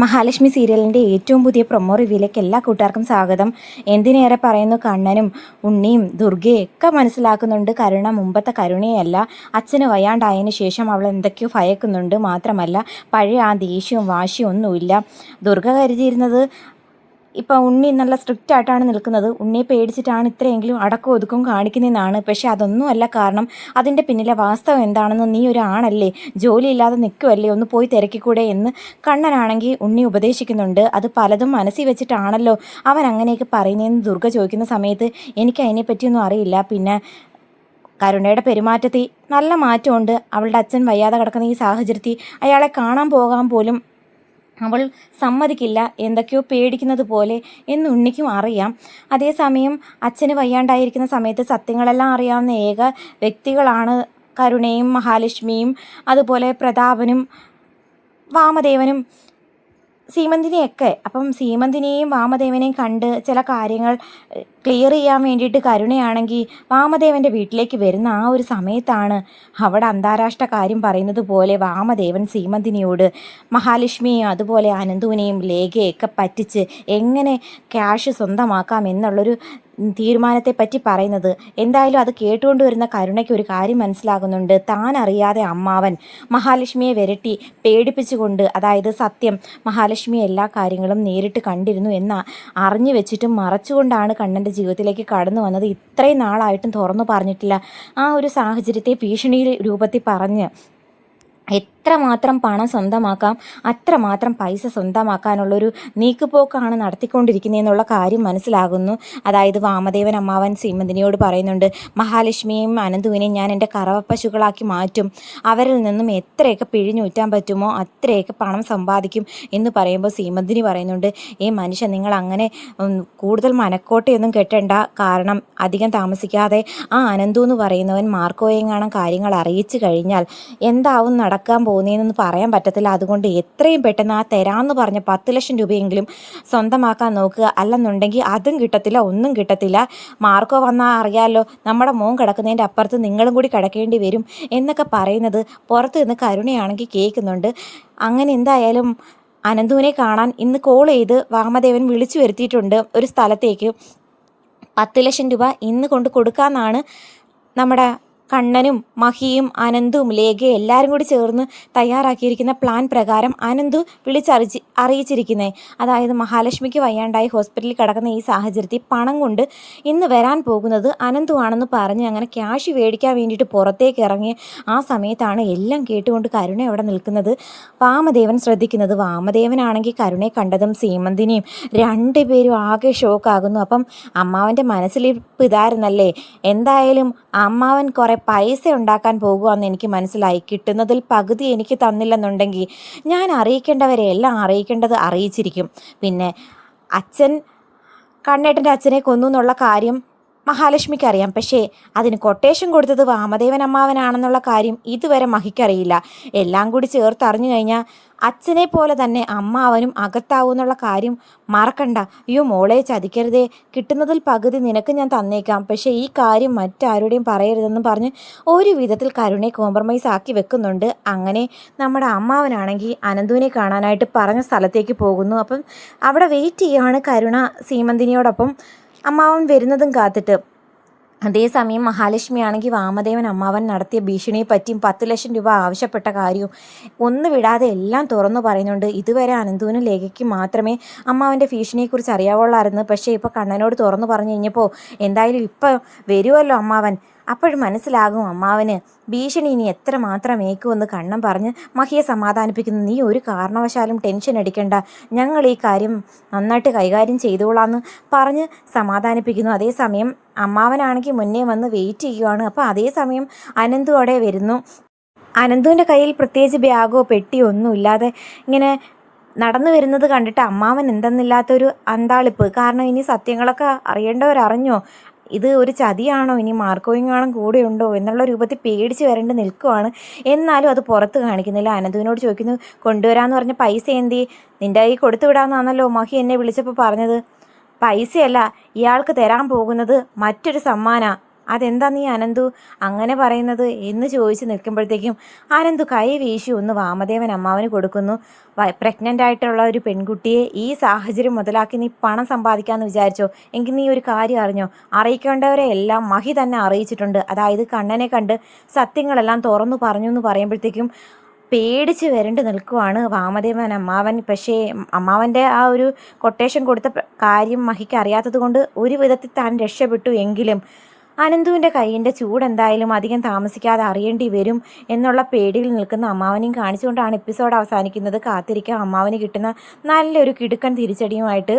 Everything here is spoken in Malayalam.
മഹാലക്ഷ്മി സീരിയലിൻ്റെ ഏറ്റവും പുതിയ പ്രൊമോ റിവ്യൂയിലേക്ക് എല്ലാ കൂട്ടുകാർക്കും സ്വാഗതം. എന്തിനേറെ പറയുന്നു, കണ്ണനും ഉണ്ണിയും ദുർഗയും ഒക്കെ മനസ്സിലാക്കുന്നുണ്ട് കരുണ മുമ്പത്തെ കരുണയല്ല. അച്ഛന് വയ്യാണ്ടായതിന് ശേഷം അവൾ എന്തൊക്കെയോ ഭയക്കുന്നുണ്ട്. മാത്രമല്ല പഴയ ആ ദേഷ്യവും വാശിയും ഒന്നുമില്ല. ദുർഗ കരുതിയിരുന്നത് ഇപ്പം ഉണ്ണി നല്ല സ്ട്രിക്റ്റ് ആയിട്ടാണ് നിൽക്കുന്നത്, ഉണ്ണിയെ പേടിച്ചിട്ടാണ് ഇത്രയെങ്കിലും അടക്കം ഒതുക്കം കാണിക്കുന്നതെന്നാണ്. പക്ഷെ അതൊന്നുമല്ല കാരണം. അതിൻ്റെ പിന്നിലെ വാസ്തവം എന്താണെന്ന്, നീ ഒരു ആണല്ലേ, ജോലിയില്ലാതെ നിൽക്കുമല്ലേ, ഒന്ന് പോയി തിരക്കിക്കൂടെ എന്ന് കണ്ണനാണെങ്കിൽ ഉണ്ണി ഉപദേശിക്കുന്നുണ്ട്. അത് പലതും മനസ്സിൽ വെച്ചിട്ടാണല്ലോ അവൻ അങ്ങനെയൊക്കെ പറയുന്നതെന്ന് ദുർഗ ചോദിക്കുന്ന സമയത്ത് എനിക്ക് അതിനെപ്പറ്റിയൊന്നും അറിയില്ല. പിന്നെ കരുണയുടെ പെരുമാറ്റത്തിൽ നല്ല മാറ്റമുണ്ട്. അവളുടെ അച്ഛൻ വയ്യാതെ കിടക്കുന്ന ഈ സാഹചര്യത്തിൽ അയാളെ കാണാൻ പോകാൻ പോലും അവൾ സമ്മതിക്കില്ല, എന്തൊക്കെയോ പേടിക്കുന്നത് പോലെ എന്ന് ഉണ്ണിക്കും അറിയാം. അതേസമയം അച്ഛന് വയ്യാണ്ടായിരിക്കുന്ന സമയത്ത് സത്യങ്ങളെല്ലാം അറിയാവുന്ന ഏക വ്യക്തികളാണ് കരുണയും മഹാലക്ഷ്മിയും അതുപോലെ പ്രതാപനും വാമദേവനും സീമന്തിനെയൊക്കെ. അപ്പം സീമന്തിനെയും വാമദേവനെയും കണ്ട് ചില കാര്യങ്ങൾ ക്ലിയർ ചെയ്യാൻ വേണ്ടിയിട്ട് കരുണയാണെങ്കിൽ വാമദേവൻ്റെ വീട്ടിലേക്ക് വരുന്ന ആ ഒരു സമയത്താണ് അവിടെ അന്താരാഷ്ട്ര കാര്യം പറയുന്നത് പോലെ വാമദേവൻ സീമന്തിനിയോട് മഹാലക്ഷ്മിയെയും അതുപോലെ അനന്തുവിനെയും ലേഖയൊക്കെ പറ്റിച്ച് എങ്ങനെ ക്യാഷ് സ്വന്തമാക്കാം എന്നുള്ളൊരു തീരുമാനത്തെപ്പറ്റി പറയുന്നത്. എന്തായാലും അത് കേട്ടുകൊണ്ട് വരുന്ന കരുണയ്ക്ക് ഒരു കാര്യം മനസ്സിലാകുന്നുണ്ട്. താൻ അറിയാതെ അമ്മാവൻ മഹാലക്ഷ്മിയെ വിരട്ടി പേടിപ്പിച്ചുകൊണ്ട്, അതായത് സത്യം മഹാലക്ഷ്മി എല്ലാ കാര്യങ്ങളും നേരിട്ട് കണ്ടിരുന്നു എന്ന് അറിഞ്ഞു വെച്ചിട്ടും മറച്ചുകൊണ്ടാണ് കണ്ണൻ്റെ ജീവിതത്തിലേക്ക് കടന്നു വന്നത്. ഇത്രയും നാളായിട്ടും തുറന്നു പറഞ്ഞിട്ടില്ല. ആ ഒരു സാഹചര്യത്തെ ഭീഷണി രൂപത്തിൽ പറഞ്ഞ് എത്രമാത്രം പണം സ്വന്തമാക്കാം അത്രമാത്രം പൈസ സ്വന്തമാക്കാനുള്ളൊരു നീക്കുപോക്കാണ് നടത്തിക്കൊണ്ടിരിക്കുന്നതെന്നുള്ള കാര്യം മനസ്സിലാകുന്നു. അതായത് വാമദേവൻ അമ്മാവൻ സീമന്തിനിയോട് പറയുന്നുണ്ട്, മഹാലക്ഷ്മിയെയും അനന്തുവിനെയും ഞാൻ എൻ്റെ കറവപ്പശുക്കളാക്കി മാറ്റും, അവരിൽ നിന്നും എത്രയൊക്കെ പിഴിഞ്ഞൂറ്റാൻ പറ്റുമോ അത്രയൊക്കെ പണം സമ്പാദിക്കും എന്ന് പറയുമ്പോൾ സീമന്തിനി പറയുന്നുണ്ട്, മനുഷ്യൻ നിങ്ങൾ അങ്ങനെ കൂടുതൽ മനക്കോട്ടയൊന്നും കെട്ടണ്ട, കാരണം അധികം താമസിക്കാതെ ആ അനന്തു എന്ന് പറയുന്നവൻ മാർക്കോയെങ്ങാനും കാര്യങ്ങൾ അറിയിച്ചു കഴിഞ്ഞാൽ എന്താവും നടക്കാൻ പോകുന്നതെന്ന് പറയാൻ പറ്റത്തില്ല. അതുകൊണ്ട് എത്രയും പെട്ടെന്ന് ആ തരാമെന്ന് പറഞ്ഞ 10 ലക്ഷം രൂപയെങ്കിലും സ്വന്തമാക്കാൻ നോക്കുക, അല്ലെന്നുണ്ടെങ്കിൽ അതും കിട്ടത്തില്ല, ഒന്നും കിട്ടത്തില്ല. മാർക്കോ വന്നാൽ അറിയാമല്ലോ, നമ്മുടെ മോൻ കിടക്കുന്നതിൻ്റെ അപ്പുറത്ത് നിങ്ങളും കൂടി കിടക്കേണ്ടി വരും എന്നൊക്കെ പറയുന്നത് പുറത്ത് നിന്ന് കരുണയാണെങ്കിൽ കേൾക്കുന്നുണ്ട്. അങ്ങനെ എന്തായാലും അനന്തുവിനെ കാണാൻ ഇന്ന് കോൾ ചെയ്ത് വാമദേവൻ വിളിച്ചു വരുത്തിയിട്ടുണ്ട് ഒരു സ്ഥലത്തേക്ക്. 10 ലക്ഷം രൂപ ഇന്ന് കൊണ്ട് കൊടുക്കാമെന്നാണ് നമ്മുടെ കണ്ണനും മഹിയും അനന്തും ലേഖയും എല്ലാവരും കൂടി ചേർന്ന് തയ്യാറാക്കിയിരിക്കുന്ന പ്ലാൻ പ്രകാരം അനന്തു അറിയിച്ചിരിക്കുന്നത്. അതായത് മഹാലക്ഷ്മിക്ക് വയ്യാണ്ടായി ഹോസ്പിറ്റലിൽ കിടക്കുന്ന ഈ സാഹചര്യത്തിൽ പണം കൊണ്ട് ഇന്ന് വരാൻ പോകുന്നത് അനന്തു ആണെന്ന് പറഞ്ഞ് അങ്ങനെ ക്യാഷ് മേടിക്കാൻ വേണ്ടിയിട്ട് പുറത്തേക്ക് ഇറങ്ങി ആ സമയത്താണ് എല്ലാം കേട്ടുകൊണ്ട് കരുണ അവിടെ നിൽക്കുന്നത്. വാമദേവൻ ശ്രദ്ധിക്കുന്നത്. വാമദേവനാണെങ്കിൽ കരുണയെ കണ്ടതും സീമന്തിനെയും രണ്ടുപേരും ആകെ ഷോക്കാകുന്നു. അപ്പം അമ്മാവൻ്റെ മനസ്സിലിപ്പ് ഇതായിരുന്നല്ലേ, എന്തായാലും അമ്മാവൻ കുറേ പൈസ ഉണ്ടാക്കാൻ പോകുകയെന്ന് എനിക്ക് മനസ്സിലായി. കിട്ടുന്നതിൽ പകുതി എനിക്ക് തന്നില്ലെന്നുണ്ടെങ്കിൽ ഞാൻ അറിയിക്കേണ്ടവരെ എല്ലാം അറിയിക്കേണ്ടത് അറിയിച്ചിരിക്കും. പിന്നെ അച്ഛൻ കണ്ണേട്ടൻ്റെ അച്ഛനെ കൊന്നു എന്നുള്ള കാര്യം മഹാലക്ഷ്മിക്ക് അറിയാം, പക്ഷേ അതിന് കൊട്ടേഷൻ കൊടുത്തത് വാമദേവൻ അമ്മാവനാണെന്നുള്ള കാര്യം ഇതുവരെ മഹിക്കറിയില്ല. എല്ലാം കൂടി ചേർത്ത് അറിഞ്ഞു കഴിഞ്ഞാൽ അച്ഛനെ പോലെ തന്നെ അമ്മാവനും അകത്താവൂന്നുള്ള കാര്യം മറക്കണ്ട. അയ്യോ മോളെ ചതിക്കരുതേ, കിട്ടുന്നതിൽ പകുതി നിനക്ക് ഞാൻ തന്നേക്കാം, പക്ഷേ ഈ കാര്യം മറ്റാരുടെയും പറയരുതെന്ന് പറഞ്ഞ് ഒരു വിധത്തിൽ കരുണയെ കോംപ്രമൈസ് ആക്കി വെക്കുന്നുണ്ട്. അങ്ങനെ നമ്മുടെ അമ്മാവനാണെങ്കിൽ അനന്തുവിനെ കാണാനായിട്ട് പറഞ്ഞ സ്ഥലത്തേക്ക് പോകുന്നു. അപ്പം അവിടെ വെയിറ്റ് ചെയ്യുകയാണ് കരുണ സീമന്തിനിയോടൊപ്പം അമ്മാവൻ വരുന്നതും കാത്തിട്ട്. അതേസമയം മഹാലക്ഷ്മിയാണെങ്കിൽ വാമദേവൻ അമ്മാവൻ നടത്തിയ ഭീഷണിയെ പറ്റിയും 10 ലക്ഷം രൂപ ആവശ്യപ്പെട്ട കാര്യവും ഒന്ന് വിടാതെ എല്ലാം തുറന്നു പറയുന്നുണ്ട്. ഇതുവരെ അനന്തുവിനും ലേഖയ്ക്കും മാത്രമേ അമ്മാവൻ്റെ ഭീഷണിയെക്കുറിച്ച് അറിയാവുള്ളായിരുന്നു. പക്ഷേ ഇപ്പോൾ കണ്ണനോട് തുറന്നു പറഞ്ഞു കഴിഞ്ഞപ്പോൾ എന്തായാലും ഇപ്പം വരുമല്ലോ അമ്മാവൻ, അപ്പോഴും മനസ്സിലാകും അമ്മാവന് ഭീഷണി ഇനി എത്ര മാത്രം ഏക്കുമെന്ന് കണ്ണൻ പറഞ്ഞ് മഹിയെ സമാധാനിപ്പിക്കുന്നു. നീ ഒരു കാരണവശാലും ടെൻഷൻ അടിക്കണ്ട, ഞങ്ങൾ ഈ കാര്യം നന്നായിട്ട് കൈകാര്യം ചെയ്തോളാന്ന് പറഞ്ഞ് സമാധാനിപ്പിക്കുന്നു. അതേസമയം അമ്മാവനാണെങ്കിൽ മുന്നേ വന്ന് വെയിറ്റ് ചെയ്യുകയാണ്. അപ്പോൾ അതേസമയം അനന്തു അവിടെ വരുന്നു. അനന്തുവിൻ്റെ കയ്യിൽ പ്രത്യേകിച്ച് ബാഗോ പെട്ടിയോ ഒന്നും ഇല്ലാതെ ഇങ്ങനെ നടന്നു വരുന്നത് കണ്ടിട്ട് അമ്മാവൻ എന്തെന്നില്ലാത്തൊരു അന്താളിപ്പ്. കാരണം ഇനി സത്യങ്ങളൊക്കെ അറിയേണ്ടവരറിഞ്ഞോ, ഇത് ഒരു ചതിയാണോ, ഇനി മാർക്കോയിങ്ങാണോ കൂടെ ഉണ്ടോ എന്നുള്ള രൂപത്തിൽ പേടിച്ച് വരേണ്ടി നിൽക്കുവാണ്. എന്നാലും അത് പുറത്ത് കാണിക്കുന്നില്ല. അനന്തുവിനോട് ചോദിക്കുന്നു, കൊണ്ടുവരാമെന്ന് പറഞ്ഞ പൈസ എന്തി, നിൻ്റെ കൈ കൊടുത്തു വിടാമെന്നാണല്ലോ മഹി എന്നെ വിളിച്ചപ്പോൾ പറഞ്ഞത്. പൈസയല്ല, ഇയാൾക്ക് തരാൻ പോകുന്നത് മറ്റൊരു സമ്മാന, അതെന്താ നീ അനന്തു അങ്ങനെ പറയുന്നത് എന്ന് ചോദിച്ച് നിൽക്കുമ്പോഴത്തേക്കും അനന്തു കൈ വീശി ഒന്ന് വാമദേവൻ അമ്മാവന് കൊടുക്കുന്നു. പ്രഗ്നൻ്റ് ആയിട്ടുള്ള ഒരു പെൺകുട്ടിയെ ഈ സാഹചര്യം മുതലാക്കി നീ പണം സമ്പാദിക്കാമെന്ന് വിചാരിച്ചോ? എങ്കിൽ നീ ഒരു കാര്യം അറിഞ്ഞോ, അറിയിക്കേണ്ടവരെ എല്ലാം മഹി തന്നെ അറിയിച്ചിട്ടുണ്ട്. അതായത് കണ്ണനെ കണ്ട് സത്യങ്ങളെല്ലാം തുറന്നു പറഞ്ഞു എന്ന് പറയുമ്പോഴത്തേക്കും പേടിച്ച് വരണ്ട് നിൽക്കുവാണ് വാമദേവൻ അമ്മാവൻ. പക്ഷേ അമ്മാവൻ്റെ ആ ഒരു കൊട്ടേഷൻ കൊടുത്ത കാര്യം മഹിക്ക് അറിയാത്തത് കൊണ്ട് ഒരു വിധത്തിൽ താൻ രക്ഷപ്പെട്ടു. എങ്കിലും അനന്തുവിൻ്റെ കൈയിൻ്റെ ചൂട് എന്തായാലും അധികം താമസിക്കാതെ അറിയേണ്ടി വരും എന്നുള്ള പേടിയിൽ നിൽക്കുന്ന അമ്മാവനെയും കാണിച്ചുകൊണ്ടാണ് എപ്പിസോഡ് അവസാനിക്കുന്നത്. കാത്തിരിക്കാം അമ്മാവന് കിട്ടുന്ന നല്ലൊരു കിടുക്കൻ തിരിച്ചടിയുമായിട്ട്.